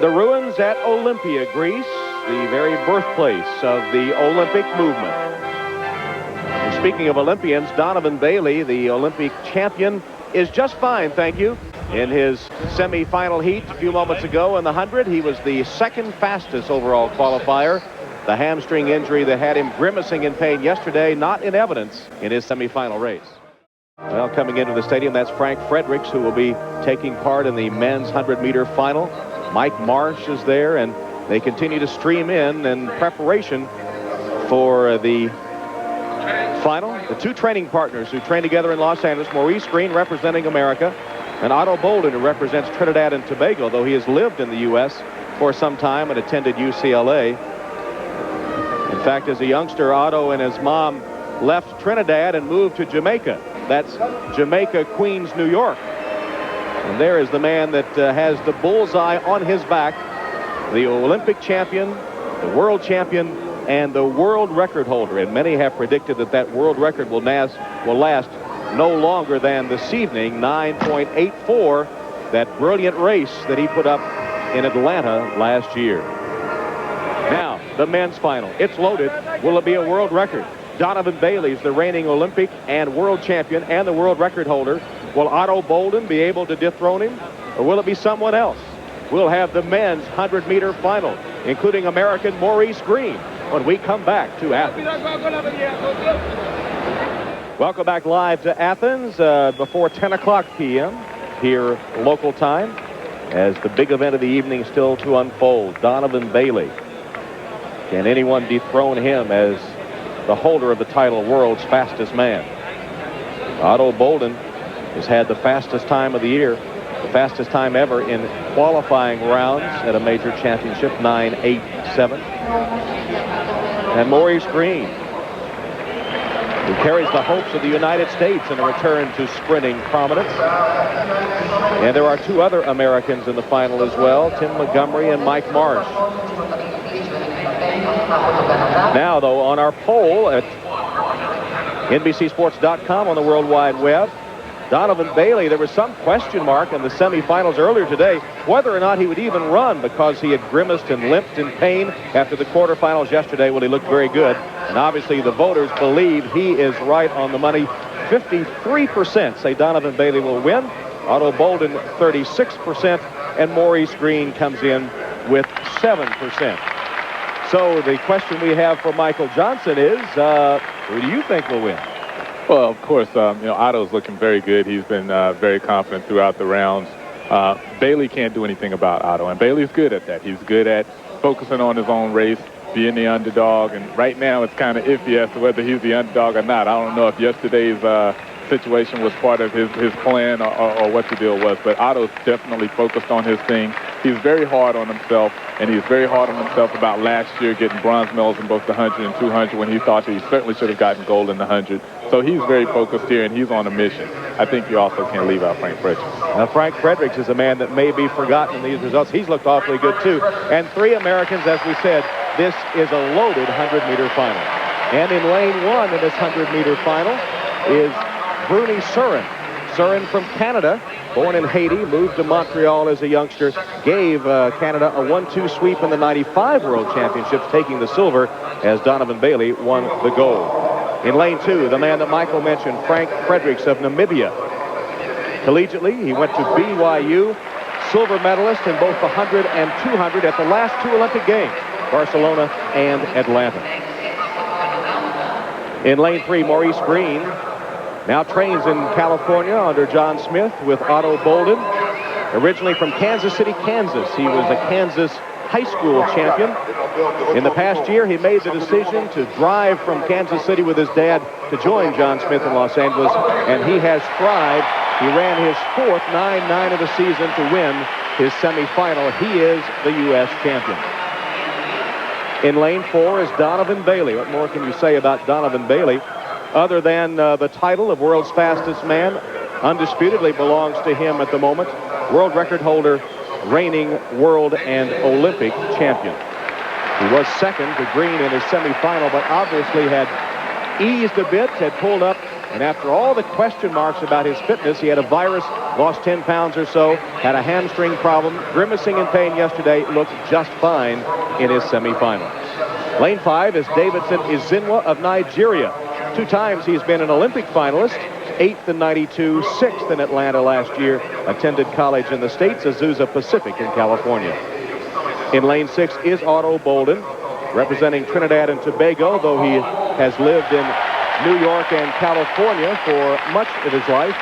The ruins at Olympia, Greece, the very birthplace of the Olympic movement. And speaking of Olympians, Donovan Bailey, the Olympic champion, is just fine, thank you. In his semi-final heat a few moments ago in the 100, he was the second fastest overall qualifier. The hamstring injury that had him grimacing in pain yesterday, not in evidence in his semi-final race. Well, coming into the stadium, that's Frank Fredericks, who will be taking part in the men's 100-meter final. Mike Marsh is there, and they continue to stream in preparation for the final. The two training partners who train together in Los Angeles, Maurice Greene representing America, and Ato Bolden, who represents Trinidad and Tobago, though he has lived in the U.S. for some time and attended UCLA. In fact, as a youngster, Otto and his mom left Trinidad and moved to Jamaica. That's Jamaica, Queens, New York. And there is the man that has the bullseye on his back, the Olympic champion, the world champion, and the world record holder. And many have predicted that that world record will last no longer than this evening, 9.84, that brilliant race that he put up in Atlanta last year. Now, the men's final. It's loaded. Will it be a world record? Donovan Bailey is the reigning Olympic and world champion and the world record holder. Will Ato Bolden be able to dethrone him, or will it be someone else? We'll have the men's 100-meter final, including American Maurice Green, when we come back to Athens. Welcome back live to Athens before 10 o'clock p.m. here local time, as the big event of the evening is still to unfold. Donovan Bailey. Can anyone dethrone him as the holder of the title, world's fastest man? Ato Bolden has had the fastest time of the year, the fastest time ever in qualifying rounds at a major championship, 9.87. And Maurice Green, who carries the hopes of the United States in a return to sprinting prominence. And there are two other Americans in the final as well, Tim Montgomery and Mike Marsh. Now, though, on our poll at NBCSports.com on the World Wide Web, Donovan Bailey, there was some question mark in the semifinals earlier today whether or not he would even run, because he had grimaced and limped in pain after the quarterfinals yesterday. Well, he looked very good, and obviously the voters believe he is right on the money. 53% say Donovan Bailey will win, Otto Bolden 36%, and Maurice Green comes in with 7%. So the question we have for Michael Johnson is, who do you think will win? Well, of course, Otto's looking very good. He's been very confident throughout the rounds. Bailey can't do anything about Otto, and Bailey's good at that. He's good at focusing on his own race, being the underdog, and right now it's kind of iffy as to whether he's the underdog or not. I don't know if yesterday's situation was part of his plan or what the deal was, but Otto's definitely focused on his thing. He's very hard on himself, and he's very hard on himself about last year getting bronze medals in both the 100 and 200 when he thought that he certainly should have gotten gold in the 100. So he's very focused here, and he's on a mission. I think you also can't leave out Frank Fredericks. Now, Frank Fredericks is a man that may be forgotten in these results. He's looked awfully good, too. And three Americans, as we said, this is a loaded 100-meter final. And in lane one of this 100-meter final is Bruny Surin. Surin from Canada, born in Haiti, moved to Montreal as a youngster, gave Canada a 1-2 sweep in the 95 World Championships, taking the silver as Donovan Bailey won the gold. In lane two, the man that Michael mentioned, Frank Fredericks of Namibia. Collegiately, he went to BYU, silver medalist in both the 100 and 200 at the last two Olympic Games, Barcelona and Atlanta. In lane three, Maurice Green now trains in California under John Smith with Ato Bolden. Originally from Kansas City, Kansas. He was a Kansas high school champion. In the past year, he made the decision to drive from Kansas City with his dad to join John Smith in Los Angeles, and he has thrived. He ran his fourth 9.9 of the season to win his semifinal. He is the U.S. champion. In lane four is Donovan Bailey. What more can you say about Donovan Bailey other than the title of world's fastest man? Undisputedly belongs to him at the moment. World record holder, reigning world and Olympic champion. He was second to Green in his semifinal, but obviously had eased a bit, had pulled up And after all the question marks about his fitness, he had a virus, lost 10 pounds or so, had a hamstring problem, grimacing in pain yesterday, looked just fine in his semifinal. Lane 5 is Davidson Enzinwa of Nigeria. 2 times he's been an Olympic finalist, 8th in '92, 6th in Atlanta last year, attended college in the States, Azusa Pacific in California. In lane 6 is Otto Bolden, representing Trinidad and Tobago, though he has lived in New York and California for much of his life.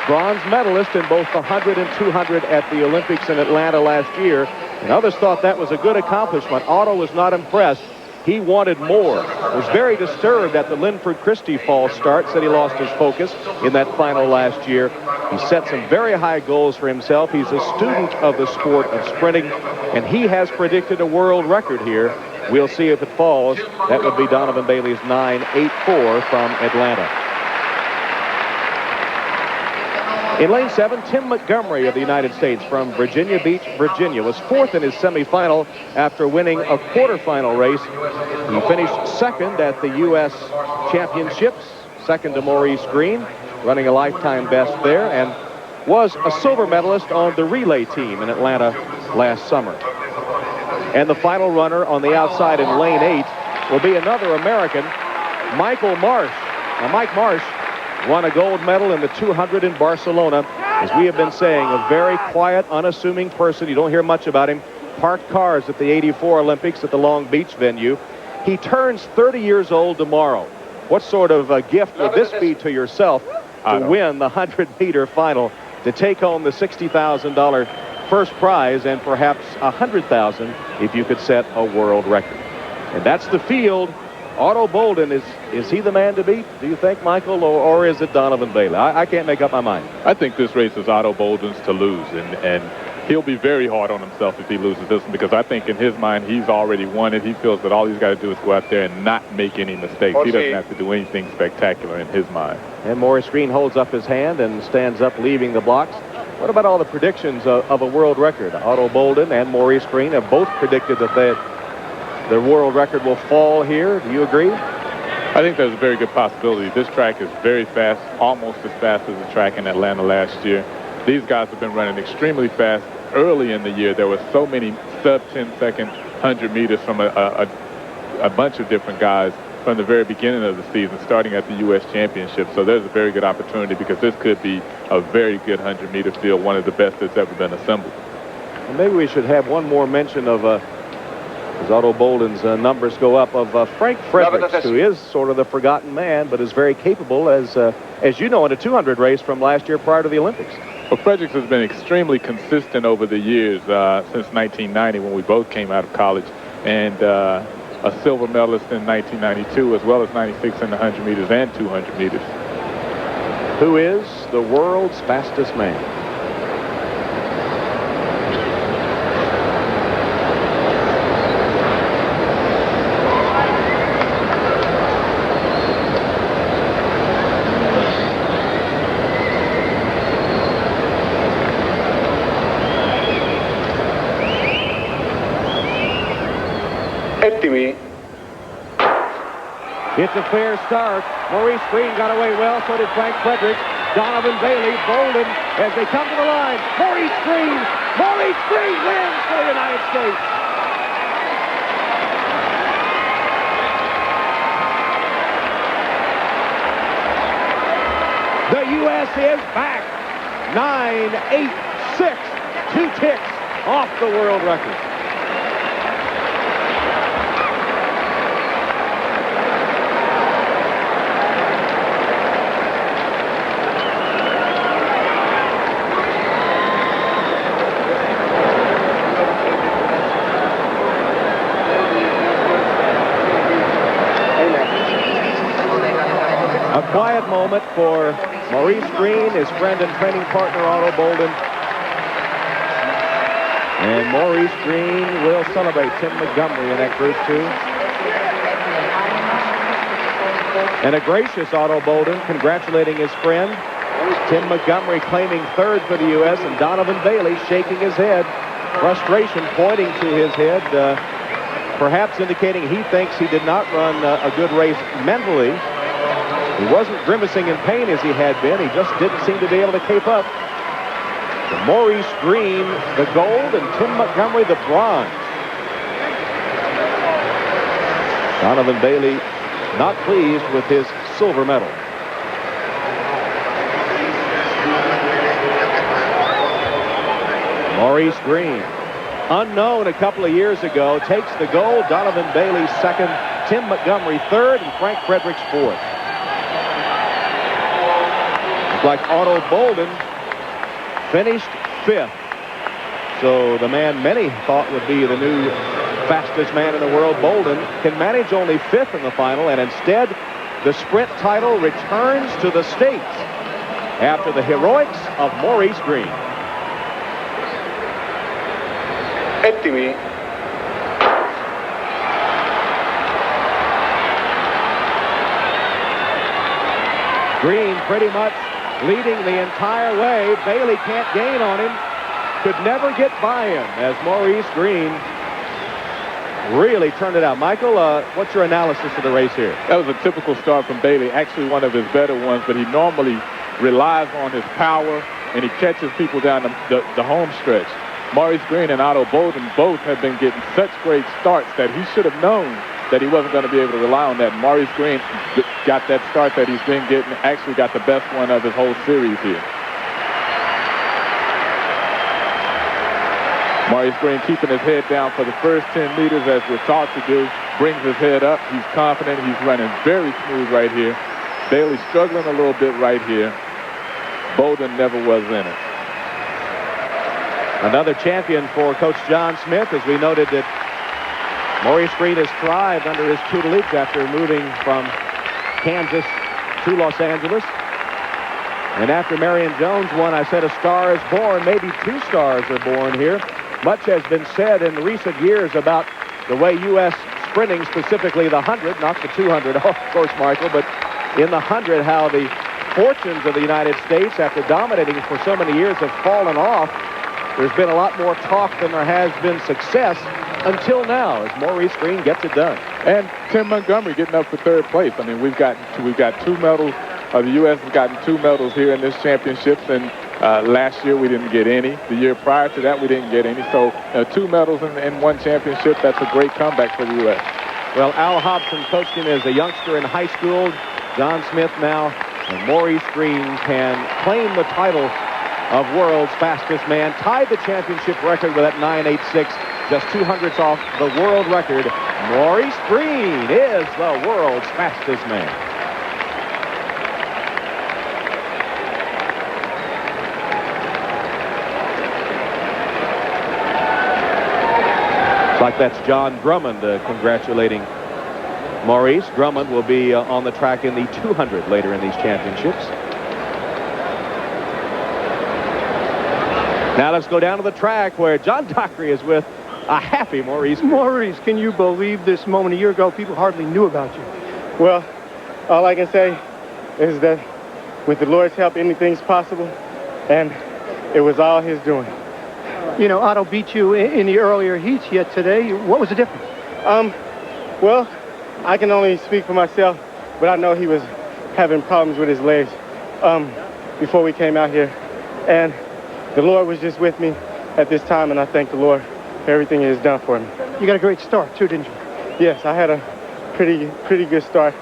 Bronze medalist in both the 100 and 200 at the Olympics in Atlanta last year. And others thought that was a good accomplishment. Otto was not impressed. He wanted more. Was very disturbed at the Linford Christie false start. Said he lost his focus in that final last year. He set some very high goals for himself. He's a student of the sport of sprinting, and he has predicted a world record here. We'll see if it falls. That would be Donovan Bailey's 9.84 from Atlanta. In lane 7, Tim Montgomery of the United States from Virginia Beach, Virginia, was 4th in his semifinal after winning a quarterfinal race. He finished 2nd at the U.S. Championships, 2nd to Maurice Green, running a lifetime best there, and was a silver medalist on the relay team in Atlanta last summer. And the final runner on the outside in lane 8 will be another American, Michael Marsh. Now, Mike Marsh won a gold medal in the 200 in Barcelona. As we have been saying, a very quiet, unassuming person. You don't hear much about him. Parked cars at the '84 Olympics at the Long Beach venue. He turns 30 years old tomorrow. What sort of a gift would this be to yourself to win the 100-meter final, to take home the $60,000 first prize and perhaps $100,000 if you could set a world record? And that's the field. Otto Bolden, is he the man to beat, do you think, Michael, or is it Donovan Bailey? I can't make up my mind. I think this race is Otto Bolden's to lose, and he'll be very hard on himself if he loses this one, because I think in his mind he's already won it. He feels that all he's got to do is go out there and not make any mistakes. He doesn't have to do anything spectacular in his mind. And Maurice Green holds up his hand and stands up, leaving the blocks. What about all the predictions of a world record? Otto Bolden and Maurice Green have both predicted that their world record will fall here. Do you agree? I think there's a very good possibility. This track is very fast, almost as fast as the track in Atlanta last year. These guys have been running extremely fast. Early in the year, there were so many sub-10-second 100 meters from a bunch of different guys from the very beginning of the season, starting at the U.S. Championship. So there's a very good opportunity, because this could be a very good 100-meter field, one of the best that's ever been assembled. Well, maybe we should have one more mention of, as Otto Bolden's numbers go up, of Frankie Fredericks, who is sort of the forgotten man, but is very capable, as you know, in a 200 race from last year prior to the Olympics. Well, Fredericks has been extremely consistent over the years, since 1990, when we both came out of college, and a silver medalist in 1992, as well as 96 in the 100 meters and 200 meters. Who is the world's fastest man? It's a fair start. Maurice Green got away well, so did Frank Fredericks. Donovan Bailey, Bolden, as they come to the line. Maurice Green wins for the United States. The U.S. is back. 9.86, 2 ticks off the world record. A quiet moment for Maurice Green, his friend and training partner Otto Bolden. And Maurice Green will celebrate Tim Montgomery in that group too. And a gracious Otto Bolden congratulating his friend. Tim Montgomery claiming 3rd for the U.S. and Donovan Bailey shaking his head. Frustration pointing to his head, perhaps indicating he thinks he did not run a good race mentally. He wasn't grimacing in pain as he had been. He just didn't seem to be able to keep up. So Maurice Greene, the gold, and Tim Montgomery, the bronze. Donovan Bailey not pleased with his silver medal. Maurice Greene, unknown a couple of years ago, takes the gold. Donovan Bailey second, Tim Montgomery third, and Frank Fredericks fourth. Looks like Otto Bolden finished fifth. So the man many thought would be the new fastest man in the world, Bolden, can manage only fifth in the final, and instead the sprint title returns to the States after the heroics of Maurice Greene. Έτοιμοι. Greene pretty much leading the entire way. Bailey can't gain on him. Could never get by him as Maurice Greene really turned it out. Michael, what's your analysis of the race here? That was a typical start from Bailey, actually one of his better ones, but he normally relies on his power, and he catches people down the home stretch. Maurice Greene and Ato Bolden both have been getting such great starts that he should have known that he wasn't going to be able to rely on that. Maurice Greene got that start that he's been getting, actually got the best one of his whole series here. Maurice Greene keeping his head down for the first 10 meters as we're taught to do. Brings his head up. He's confident. He's running very smooth right here. Bailey struggling a little bit right here. Bolden never was in it. Another champion for Coach John Smith, as we noted that Maurice Greene has thrived under his tutelage after moving from Kansas to Los Angeles. And after Marion Jones won, I said a star is born. Maybe two stars are born here. Much has been said in recent years about the way U.S. sprinting, specifically the 100, not the 200, of course, Michael, but in the 100, how the fortunes of the United States, after dominating for so many years, have fallen off. There's been a lot more talk than there has been success until now as Maurice Greene gets it done. And Tim Montgomery getting up for third place. I mean, we've got two medals. The U.S. has gotten 2 medals here in this championships, and last year we didn't get any. The year prior to that we didn't get any. So 2 medals in one championship, that's a great comeback for the U.S. Well, Al Hobson coached him as a youngster in high school. John Smith now, and Maurice Greene can claim the title of world's fastest man. Tied the championship record with that 9.86, just 200ths off the world record. Maurice Greene is the world's fastest man. Like that's John Drummond congratulating Maurice. Drummond will be on the track in the 200 later in these championships. Now let's go down to the track where John Dockery is with a happy Maurice. Maurice, can you believe this moment? A year ago, people hardly knew about you. Well, all I can say is that with the Lord's help, anything's possible, and it was all his doing. You know, Otto beat you in the earlier heats, yet today, what was the difference? Well, I can only speak for myself, but I know he was having problems with his legs before we came out here. And the Lord was just with me at this time, and I thank the Lord for everything he has done for me. You got a great start, too, didn't you? Yes, I had a pretty good start,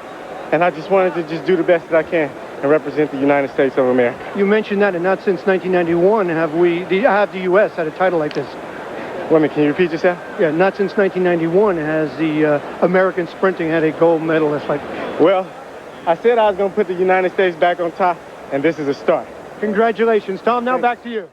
and I just wanted to just do the best that I can and represent the United States of America. You mentioned that, and not since 1991 have the U.S. had a title like this. Wait a minute, can you repeat yourself? Yeah, not since 1991 has the American sprinting had a gold medalist like. Well, I said I was going to put the United States back on top, and this is a start. Congratulations, Tom. Now back to you.